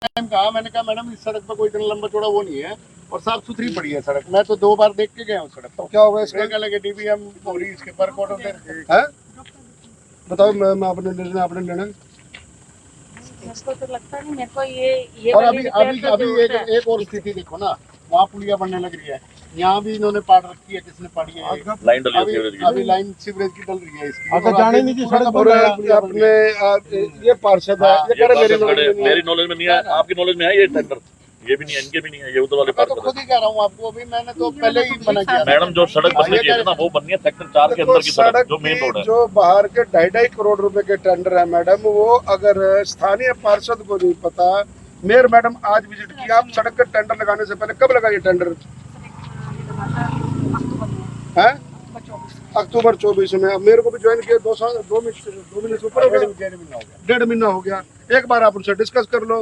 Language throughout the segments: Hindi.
टाइम कहा, मैंने कहा मैडम इस सड़क पर कोई इतना लंबा चौड़ा वो नहीं है और साफ सुथरी पड़ी है सड़क। मैं तो 2 बार देख के गया हूँ सड़क। तो क्या होगा इसका? लगे डीबीएम पूरी इसके पर कोड होते हैं। बताओ मैं अपने निर्णय मेरे को तो लगता नहीं, मेरे को ये और अभी एक और स्थिति देखो ना, वहाँ पुलिया बनने लग रही है, यहाँ भी इन्होंने पाड़ रखी है। किसने पाड़ी है? लाइन डली है सीवरेज की। अभी लाइन सीवरेज की डल रही है इसकी। अगर जाने नहीं दी सड़क पर अपने ये पार्षद है, ये कह रहे मेरी नॉलेज में नहीं है, आपकी नॉलेज में है ये टेंडर? ये भी नहीं है, इनके भी नहीं है, ये उधर वाले मैं तो खुद ही कह रहा हूँ आपको, अभी मैंने तो पहले ही मना किया। मैडम जो सड़क बननी चाहिए ना वो बननी है सेक्टर 4 के अंदर की सड़क जो मेन रोड है। जो बाहर के 2.5 करोड़ रुपए के टेंडर है मैडम, वो अगर स्थानीय पार्षद को नहीं पता, मेयर मैडम आज विजिट किया, आप सड़क का टेंडर लगाने से पहले कब लगा ये टेंडर है? अक्टूबर 24 में। अब मेरे को भी ज्वाइन किया 2 महीने से ऊपर हो गया, 1.5 महीना हो गया। एक बार आप उनसे डिस्कस कर लो।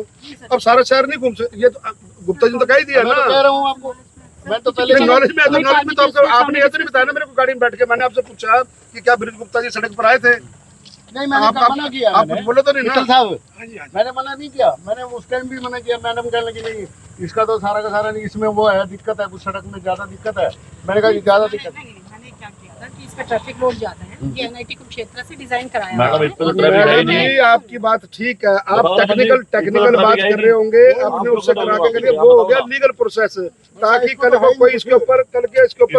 अब सारा शहर नहीं घूम सकते, ये तो गुप्ता जी ने तो कह ही दिया ना। कह रहा हूँ आपको, मैं तो पहले नॉलेज में तो आपने ये तो नहीं बताया ना मेरे को। गाड़ी में बैठ के मैंने आपसे पूछा कि क्या ब्रिज गुप्ता जी सड़क पर आए थे? नहीं, मैंने मना किया। आप बोले तो नहीं ना साहब, मैंने मना नहीं किया। मैंने उस टाइम भी मना किया। मैडम कहने लगी नहीं, इसका तो सारा का सारा नहीं, इसमें वो है दिक्कत है, कुछ सड़क में ज्यादा दिक्कत है। मैंने कहा ज्यादा दिक्कत है। मैंने क्या किया था कि इसका ट्रैफिक लोड ज्यादा है, ये एनआईटी कुरुक्षेत्र से डिजाइन कराया मैडम इस पे तो ट्रैफिक है ही मैडम नहीं। जी आपकी बात ठीक है, आप टेक्निकल बात कर रहे होंगे, आपने उससे करा के करिए, वो हो गया लीगल प्रोसेस, ताकि कल को कोई इसके ऊपर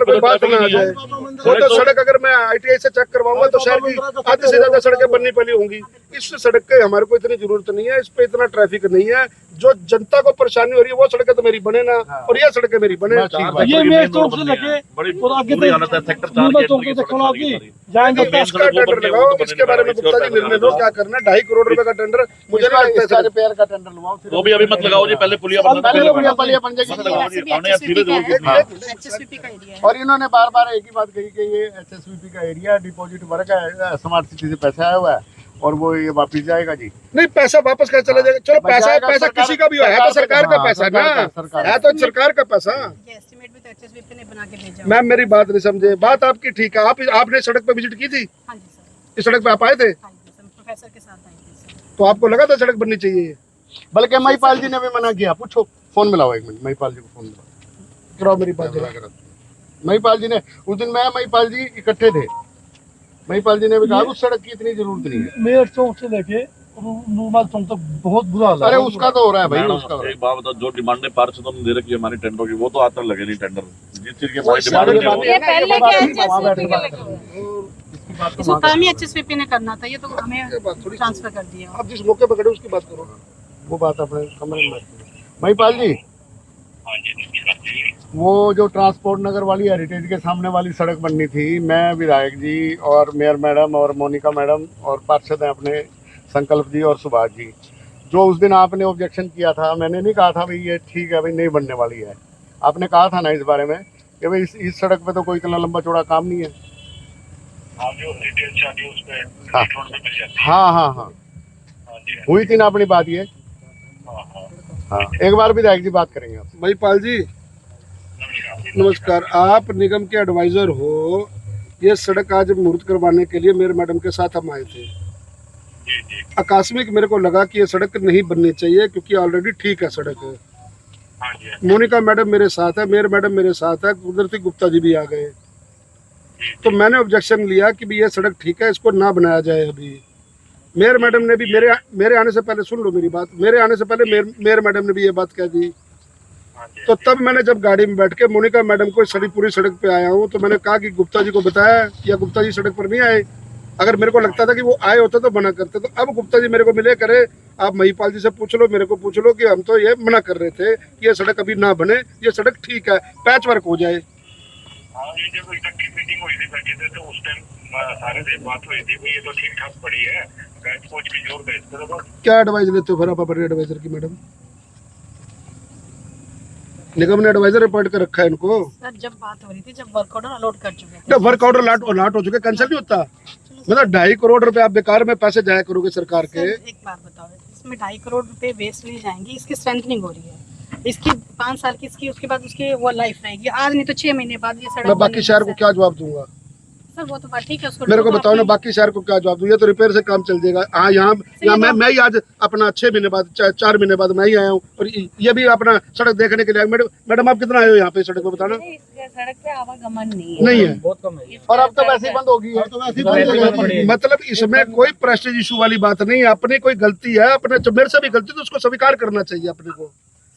कोई बात ना आ जाए। वो तो सड़क अगर मैं ITI से चेक करवाऊंगा तो शहर की आधे से ज्यादा सड़कें बननी पड़ी होंगी। इस सड़क के हमारे को इतनी जरूरत नहीं है, इस पे इतना ट्रैफिक नहीं है। जो जनता को परेशानी हो रही है वो सड़कें तो मेरी बने ना, और ये सड़कें मेरी बने। ये मेन चौक से लेके और आगे बुरी हालत है सेक्टर 4 के अंदर की सड़क जाएंगे इसका टेंडर लगाओ, इसके बारे में गुप्ता जी निर्णय लो, क्या करना है। 2.5 करोड़ रुपए का टेंडर मुझे नहीं लगता है रिपेयर का टेंडर लगाओ। वो भी अभी मत लगाओ जी, पहले पुलिया बन HSVP का एरिया है। और इन्होंने बार बार एक ही बात कही कि ये HSVP का एरिया डिपॉजिट वर्क है, स्मार्ट सिटी से पैसा आया हुआ है और वो ये वापिस जाएगा जी। नहीं, पैसा वापस कैसे चला जाएगा? चलो पैसा किसी का भी है तो सरकार का पैसा है ना, है तो सरकार का पैसा। ये एस्टीमेट भी तो HSVP ने बना के भेजा। मैम मेरी बात नहीं समझे, बात आपकी ठीक है। आपने सड़क पे विजिट की थी? हाँ जी सर। इस सड़क पे आप आए थे? हाँ जी सर, प्रोफेसर के साथ आई थी सर। तो आपको लगा था सड़क बननी चाहिए? बल्कि महिपाल जी ने भी मना किया। पूछो, फोन मिलाओ 1 मिनट, महिपाल जी को फोन मिलाओ, कराओ मेरी बात। महिपाल जी ने उस दिन मैं महिपाल जी इकट्ठे थे, महिपाल जी ने भी कहा उस सड़क की इतनी जरूरत नहीं है। मेयर चौक से लेके नूरमहल चौक तक बहुत बुरा हाल है। अरे उसका तो हो रहा है भाई, उसका हो रहा है। एक बात बताओ, जो डिमांड पार्षदों ने दे रखी है हमारी टेंडरों की, वो तो आज तक लगे नहीं टेंडर। जिस चीज के हमारी डिमांड ये पहले क्या HSVP के लगे हुए, इसको काम ही HSVP ने करना था, ये तो हमें ट्रांसफर कर दिया। आप जिस मौके पर खड़े उसकी बात करो, वो बात अपने कमरे में। महिपाल जी, वो जो ट्रांसपोर्ट नगर वाली हेरिटेज के सामने वाली सड़क बननी थी, मैं विधायक जी और मेयर मैडम और मोनिका मैडम और पार्षद हैं अपने संकल्प जी और सुभाष जी, जो उस दिन आपने ऑब्जेक्शन किया था, मैंने नहीं कहा था भाई ये ठीक है भाई नहीं बनने वाली है। आपने कहा था ना इस बारे में कि भाई इस सड़क पे तो कोई इतना लंबा चौड़ा काम नहीं है। हाँ, हुई थी ना अपनी बात ये। हाँ, एक बार विधायक जी बात करेंगे आप। महिपाल जी नमस्कार, आप निगम के एडवाइजर हो। ये सड़क आज मुहूर्त करवाने के लिए मेरे मैडम के साथ हम आए थे। आकस्मिक मेरे को लगा कि ये सड़क नहीं बननी चाहिए क्योंकि ऑलरेडी ठीक है सड़क है। मोनिका मैडम मेरे साथ है, मेयर मैडम मेरे साथ है, कुदरती गुप्ता जी भी आ गए। तो मैंने ऑब्जेक्शन लिया कि ये सड़क ठीक है, इसको ना बनाया जाए। अभी मेयर मैडम ने भी मेरे आने से पहले, सुन लो मेरी बात, मेरे आने से पहले मेयर मैडम ने भी ये बात कह दी। तो तब मैंने जब गाड़ी में बैठ के मोनिका मैडम को पूरी सड़क पे आया हूँ, तो मैंने कहा कि गुप्ता जी को बताया या गुप्ता जी सड़क पर नहीं आए। अगर मेरे को लगता था कि वो आए होते तो मना करते। तो अब गुप्ता जी मेरे को मिले करे, आप महिपाल जी से पूछ लो, मेरे को पूछ लो कि हम तो ये मना कर रहे थे कि ये सड़क अभी ना बने, ये सड़क ठीक है, पैच वर्क हो जाए। जब मीटिंग हुई थी बैठे थे तो उस टाइम सारे से बात हुई थी ये तो ठीक ठाक पड़ी है, कोच भी जोर दे। क्या एडवाइस लेते हो फिर आप अपने एडवाइजर की? मैडम निगम ने एडवाइजर अपॉइंट कर रखा है इनको। सर जब बात हो रही थी, जब वर्क ऑर्डर अलॉट कर चुके थे, जब वर्क ऑर्डर अलॉट हो चुके, कैंसिल नहीं होता। मतलब 2.5 करोड़ रुपए आप बेकार में पैसे जाया करोगे सरकार के। एक बात बताओ, इसमें 2.5 करोड़ रुपए वेस्ट नहीं जाएंगी, इसकी स्ट्रेंथनिंग हो रही है, इसकी 5 साल की इसकी, उसके बाद उसकी वो लाइफ रहेगी। आज नहीं तो 6 महीने बाद ये सड़क। मैं बाकी शहर को क्या जवाब दूंगा? सर वो तो बात ठीक है, उसको मेरे को तो बताओ ना, अपनी- बाकी शहर को क्या जवाब दूं? ये तो रिपेयर से काम चल जाएगा। हाँ, यहाँ मैं ही आज अपना 6 महीने बाद 4 महीने बाद मैं ही आया हूँ, और ये भी अपना सड़क देखने के लिए। मैडम आप कितना आए हो यहाँ पे सड़क पे, बताना? सड़क पे आवागमन नहीं नहीं है, बहुत कम है। और अब तो वैसे ही बंद होगी है, तो वैसे ही बंद हो गई है। मतलब इसमें कोई प्रेस्टीज इशू वाली बात नहीं है। अपनी कोई गलती है, अपने मेरे से भी गलती, तो उसको स्वीकार करना चाहिए अपने को।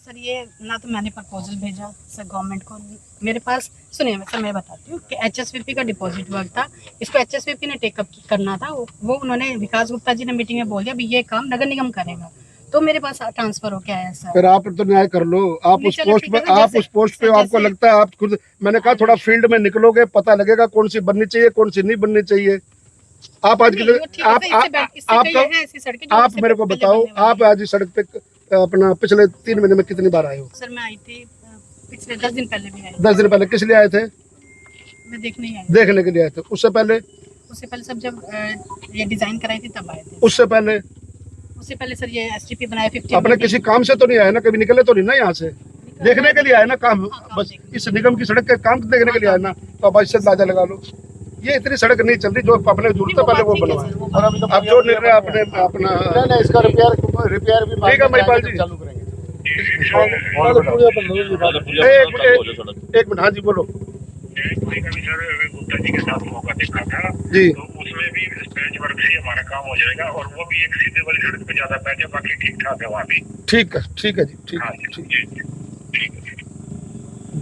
सर ये ना तो मैंने प्रपोजल भेजा सर गवर्नमेंट को, मेरे पास सुनिए सर मैं बताती हूँ कि HSVP का डिपॉजिट वर्क था, इसको HSVP ने टेकअप करना था। वो उन्होंने विकास गुप्ता जी ने मीटिंग में बोल दिया भी ये काम नगर निगम करेगा, तो मेरे पास ट्रांसफर हो के आया सर। फिर आप तो न्याय कर लो, आप उस चलो पोस्ट ठीक पे, है ना, आप जैसे- उस पोस्ट पे जैसे- आपको लगता है आप खुद, मैंने कहा थोड़ा फील्ड में निकलोगे, पता लगेगा कौन सी बननी चाहिए कौन सी नहीं बननी चाहिए। आप आज नहीं, के वो ठीक है, सर, इससे कई हैं ऐसी सड़कें जो आप इससे मेरे को पहले बताओ, बनने वाली आप आज इस सड़क पे अपना पिछले 3 महीने में कितनी बार आए हो? हैं। सर मैं आई थी पिछले 10 दिन पहले भी आई, 10 दिन पहले किस लिए आए थे? मैं देखने ही आई। देखने के लिए आए थे। उससे पहले सब जब ये डिजाइन कराई थी तब आए थे। उससे पहले उससे पहले सर ये STP बनाया 50 अपने किसी काम से तो नहीं आए ना, कभी निकले तो नहीं ना यहाँ से? देखने के लिए आए ना काम, बस इस निगम की सड़क के काम देखने के लिए आए ना, तो अब इससे अंदाजा लगा लो। ये इतनी सड़क नहीं चल रही जो अपने जरूरत है पहले वो बनवाए। और अभी तो अब जो निर्णय अपने अपना नहीं, इसका रिपेयर भी ठीक है, महिपाल जी। चालू करेंगे। एक मिनट, हाँ जी बोलो कोई का भी सर गुप्ता जी के साथ मौका देखा था, जी। तो उसमें भी पैच वर्क से हमारा काम हो जाएगा, और वो भी एक सीधे वाली सड़क पे ज्यादा पैच है, बाकी ठीक ठाक है वहाँ भी। ठीक है जी, ठीक हाँ है, जी, ठीक। जी, ठीक है।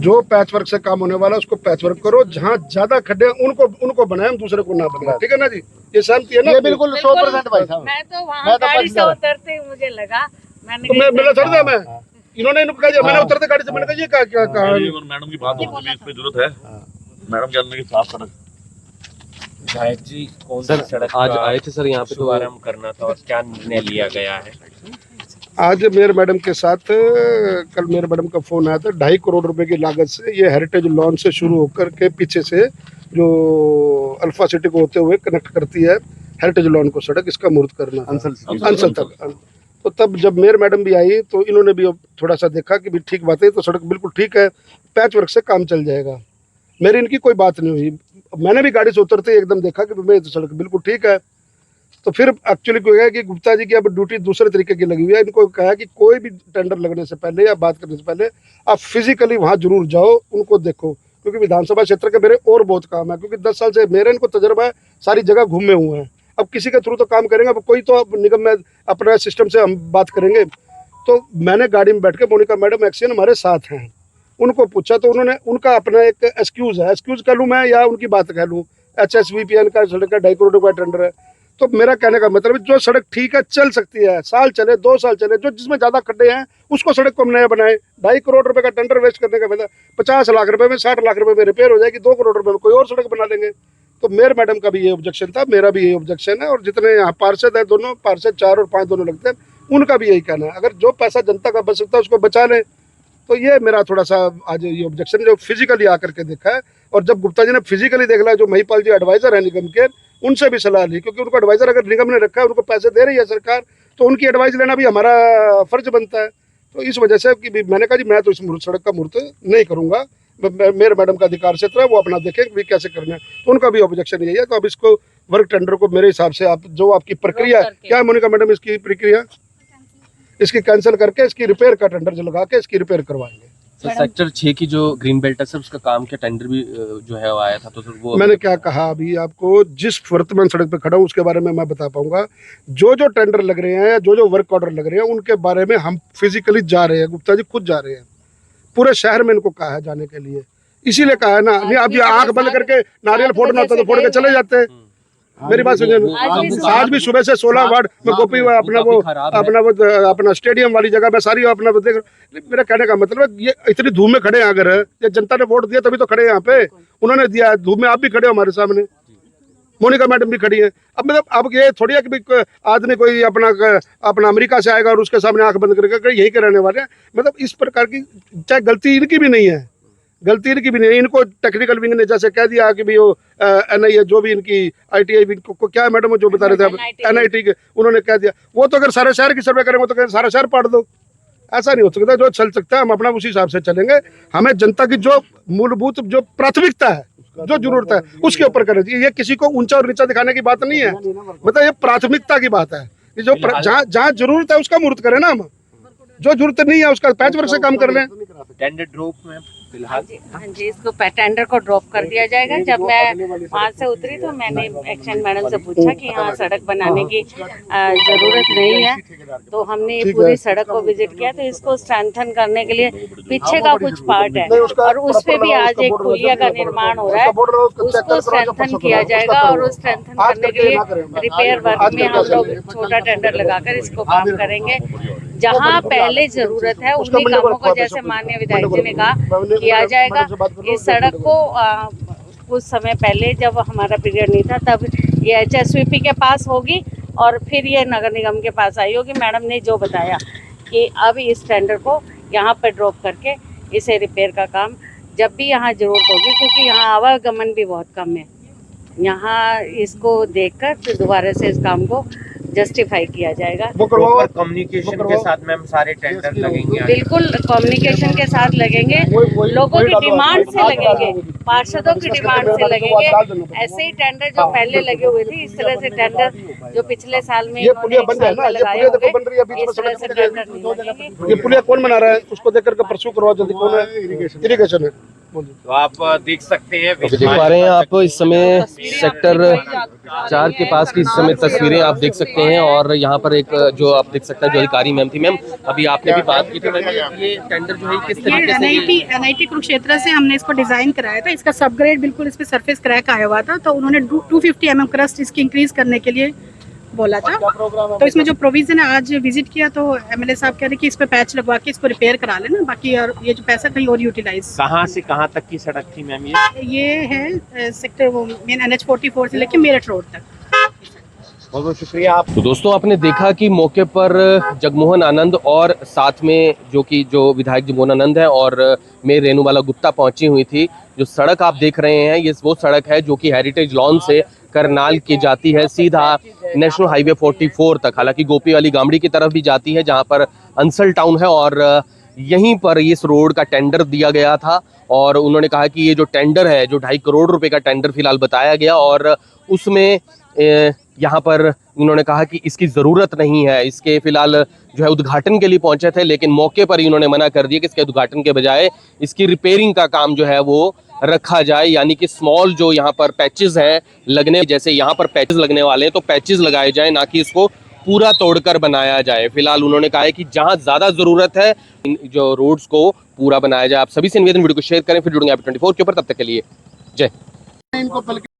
जो पैच वर्क से काम होने वाला है उसको पैच वर्क करो, जहाँ ज्यादा खड्डे हैं उनको बनाए, हम दूसरे को ना बनाए। ठीक है ना जी, ये सहमति है ना? ये बिल्कुल 100% भाई साहब। मैं तो मैं वहाँ तो गाड़ी से पक्षधर। उतरते ही मुझे लगा, मैंने तो मैं कहा, चढ़ दिया मैं, इन्होंने इनको कहा, मैंने उतरते गाड़ी से, मैंने कहा ये क्या कहा? मैडम की बात होगी भी, इस पे जरूरत है मैडम जानने की साफ सड़क। विधायक जी कौन सी सड़क आज आए थे सर यहाँ पे शुभारंभ करना था और क्या निर्णय लिया गया है? आज मेयर मैडम के साथ कल मेयर मैडम का फोन आया था। 2.5 करोड़ रुपए की लागत से ये हेरिटेज लॉन से शुरू होकर के पीछे से जो अल्फा सिटी को होते हुए कनेक्ट करती है हेरिटेज लॉन को सड़क, इसका मुहूर्त करना था अंसल तक। तो तब जब मेयर मैडम भी आई तो इन्होंने भी अब थोड़ा सा देखा कि भी ठीक बात है, तो सड़क बिल्कुल ठीक है, पैच वर्क से काम चल जाएगा। मेरी इनकी कोई बात नहीं हुई, मैंने भी गाड़ी से उतरते ही एकदम देखा कि भाई तो सड़क बिल्कुल ठीक है। तो फिर एक्चुअली क्या है कि गुप्ता जी की अब ड्यूटी दूसरे तरीके की लगी हुई है। इनको कहा कि कोई भी टेंडर लगने से पहले या बात करने से पहले आप फिजिकली वहाँ जरूर जाओ, उनको देखो, क्योंकि विधानसभा क्षेत्र के मेरे और बहुत काम है, क्योंकि 10 साल से मेरे इनको तजर्बा है, सारी जगह घूमे हुए हैं। अब किसी के थ्रू तो काम करेंगे, अब कोई तो अब निगम में अपना सिस्टम से हम बात करेंगे। तो मैंने गाड़ी में बैठ के, मोनिका मैडम एक्शन हमारे साथ हैं, उनको पूछा तो उन्होंने उनका अपना एक एक्सक्यूज है, एक्सक्यूज कह लूँ मैं या उनकी बात कह लूँ, HSVPN का सड़क का 2.5 करोड़ रुपया टेंडर है। तो मेरा कहने का मतलब जो सड़क ठीक है, चल सकती है, साल चले 2 साल चले, जो जिसमें ज़्यादा खड्डे हैं उसको सड़क को हम नया बनाए। 2.5 करोड़ रुपए का टेंडर वेस्ट करने का मतलब 50 लाख रुपए में 60 लाख रुपए में रिपेयर हो जाएगी, 2 करोड़ रुपए में कोई और सड़क बना लेंगे। तो मेयर मैडम का भी ये ऑब्जेक्शन था, मेरा भी यही ऑब्जेक्शन है, और जितने यहाँ पार्षद है, दोनों पार्षद 4 और 5 दोनों लगते हैं, उनका भी यही कहना है, अगर जो पैसा जनता का बच सकता है उसको बचा लें। तो ये मेरा थोड़ा सा आज ये ऑब्जेक्शन जो फिजिकली आकर के देखा है, और जब गुप्ता जी ने फिजिकली देख लिया, जो महिपाल जी एडवाइजर है निगम के, उनसे भी सलाह ली, क्योंकि उनको एडवाइजर अगर निगम ने रखा है, उनको पैसे दे रही है सरकार, तो उनकी एडवाइस लेना भी हमारा फर्ज बनता है। तो इस वजह से कि मैंने कहा जी मैं तो इस सड़क का मुहूर्त नहीं करूंगा, मेयर मैडम का अधिकार क्षेत्र है, वो अपना देखें कि कैसे करना है। तो उनका भी ऑब्जेक्शन यही है। तो अब इसको वर्क टेंडर को मेरे हिसाब से आप जो आपकी प्रक्रिया है, क्या है मोनिका मैडम इसकी प्रक्रिया, इसकी कैंसिल करके इसकी रिपेयर का टेंडर जो लगा के इसकी रिपेयर करवाएंगे। सर सेक्टर 6 की जो ग्रीन बेल्ट है सर, उसका काम क्या टेंडर भी जो है वो आया था, तो सर वो मैंने क्या कहा अभी आपको, जिस वर्तमान सड़क पे खड़ा हूँ उसके बारे में मैं बता पाऊंगा। जो जो टेंडर लग रहे हैं, जो जो वर्क ऑर्डर लग रहे हैं, उनके बारे में हम फिजिकली जा रहे हैं, गुप्ता जी खुद जा रहे हैं, पूरे शहर में इनको कहा है जाने के लिए, इसीलिए कहा है ना। नहीं अब ये आंख बंद करके नारियल फोड़ना होता तो फोड़ के चले जाते हैं। मेरी बात सुनिए, आज भी सुबह से 16 वार्ड में गोपी अपना स्टेडियम वाली जगह में सारी अपना देख। मेरा कहने का मतलब ये इतनी धूप में खड़े हैं, अगर ये जनता ने वोट दिया तभी तो खड़े हैं यहाँ पे, उन्होंने दिया, धूप में आप भी खड़े हो हमारे सामने, मोनिका मैडम भी खड़ी है। अब मतलब अब ये थोड़ी है कि आदमी कोई अपना अमेरिका से आएगा और उसके सामने आंख बंद करके यही के रहने वाले हैं। मतलब इस प्रकार की चाहे गलती इनकी भी नहीं है, गलती इनकी भी नहीं है। इनको टेक्निकल विंग ने जैसे कह दिया कि भी वो NIA जो भी इनकी ITI विंग को क्या है मैडम जो बता रहे थे NIT के, उन्होंने कह दिया वो तो अगर सारे शहर की सर्वे करेंगे तो कहें सारा शहर पाट दो, ऐसा नहीं हो सकता। जो चल सकता है हम अपना उसी हिसाब से चलेंगे। हमें जनता की जो मूलभूत जो प्राथमिकता है जो जरूरत है उसके ऊपर करना चाहिए। ये किसी को ऊंचा और नीचा दिखाने की बात नहीं है, मतलब ये प्राथमिकता की बात है। ये जो जहाँ जरूरत है उसका मुहूर्त करें ना, हम जो जरूरत नहीं है उसका पैच वर्क से काम कर लें। टेंडर ड्रॉप में फिलहाल हाँ जी, इसको टेंडर को ड्रॉप कर दिया जाएगा। जब मैं वहाँ से उतरी तो मैंने एक्शन मैडम से पूछा कि यहाँ सड़क बनाने की जरूरत नहीं है, तो हमने ये पूरी सड़क को विजिट किया। तो इसको स्ट्रेंथन करने के लिए पीछे का कुछ पार्ट है और उस पे भी आज एक पुलिया का निर्माण हो रहा है, उसको स्ट्रेंथन किया जाएगा और उस स्ट्रेंथन करने के लिए रिपेयर वर्क में हम लोग छोटा टेंडर लगाकर इसको काम करेंगे। जहाँ पहले जरूरत है उन्हीं कामों को, जैसे माननीय विधायक जी ने कहा, किया जाएगा। इस सड़क को कुछ समय पहले जब हमारा पीरियड नहीं था तब ये HSVP के पास होगी और फिर ये नगर निगम के पास आई होगी। मैडम ने जो बताया कि अब इस टेंडर को यहाँ पर ड्रॉप करके इसे रिपेयर का काम जब भी यहाँ जरूरत होगी, क्योंकि यहाँ आवागमन भी बहुत कम है, यहाँ इसको देखकर फिर दोबारा से इस काम को जस्टिफाई किया जाएगा। प्रॉपर कम्युनिकेशन के साथ मैम सारे टेंडर लगेंगे। बिल्कुल कम्युनिकेशन के साथ लगेंगे, लोगों की डिमांड से लगेंगे, पार्षदों की डिमांड से लगेंगे। ऐसे ही टेंडर जो पहले लगे हुए थे, इस तरह से टेंडर जो पिछले साल में इन्होंने एक साल में लगाए होंगे, इस तरह से टेंडर नहीं लगेंगे। ये पुलिया कौन बना रहा है उसको देख करके परसू करवा जल्दी। कौन है? इरिगेशन है। तो आप देख सकते हैं, देख पा रहे हैं आप इस समय सेक्टर 4 के पास की इस समय तस्वीरें आप देख सकते हैं। और यहाँ पर एक जो आप देख सकते हैं जो अधिकारी मैम थी, मैम अभी आपने भी बात की थी मैम, ये टेंडर जो है किस तरीके से NIT कुरुक्षेत्र से हमने इसको डिजाइन कराया था। इसका सबग्रेड बिल्कुल इस पे सरफेस क्रैक आया हुआ था, तो उन्होंने 250 mm क्रस्ट इसकी इंक्रीज करने के लिए बोला था। तो इसमें जो प्रोविजन है, आज विजिट किया तो MLA साहब कह रहे कि इस पे पैच लगवा के इसको रिपेयर करा लेना, बाकी और ये जो पैसा कहीं और यूटिलाइज। कहाँ से कहाँ तक की सड़क थी मैम? ये है सेक्टर वो मेन NH 44 से लेके मेरठ रोड तक। बहुत बहुत शुक्रिया आप। तो दोस्तों आपने देखा कि मौके पर जगमोहन आनंद और साथ में जो विधायक जगमोहन आनंद है और मेयर रेणुबाला गुप्ता पहुंची हुई थी। जो सड़क आप देख रहे हैं ये वो सड़क है जो कि हेरिटेज लॉन से करनाल की जाती है सीधा नेशनल हाईवे 44 तक। हालांकि गोपी वाली गामड़ी की तरफ भी जाती है जहां पर अंसल टाउन है, और यहीं पर इस रोड का टेंडर दिया गया था। और उन्होंने कहा कि ये जो टेंडर है, जो 2.5 करोड़ रुपए का टेंडर फिलहाल बताया गया, और उसमें यहाँ पर उन्होंने कहा कि इसकी ज़रूरत नहीं है। इसके फिलहाल जो है उद्घाटन के लिए पहुंचे थे, लेकिन मौके पर ही उन्होंने मना कर दिया कि इसके उद्घाटन के बजाय इसकी रिपेयरिंग का काम जो है वो रखा जाए। यानी कि स्मॉल जो यहाँ पर पैचेस हैं लगने, जैसे यहाँ पर पैचेस लगने वाले हैं तो पैचेस लगाए जाए, ना कि इसको पूरा तोड़कर बनाया जाए। फिलहाल उन्होंने कहा है कि जहाँ ज़्यादा ज़रूरत है जो रोड्स को पूरा बनाया जाए। आप सभी से निवेदन, वीडियो को शेयर करें, फिर जुड़ेंगे आप 24 के ऊपर। तब तक के लिए जय।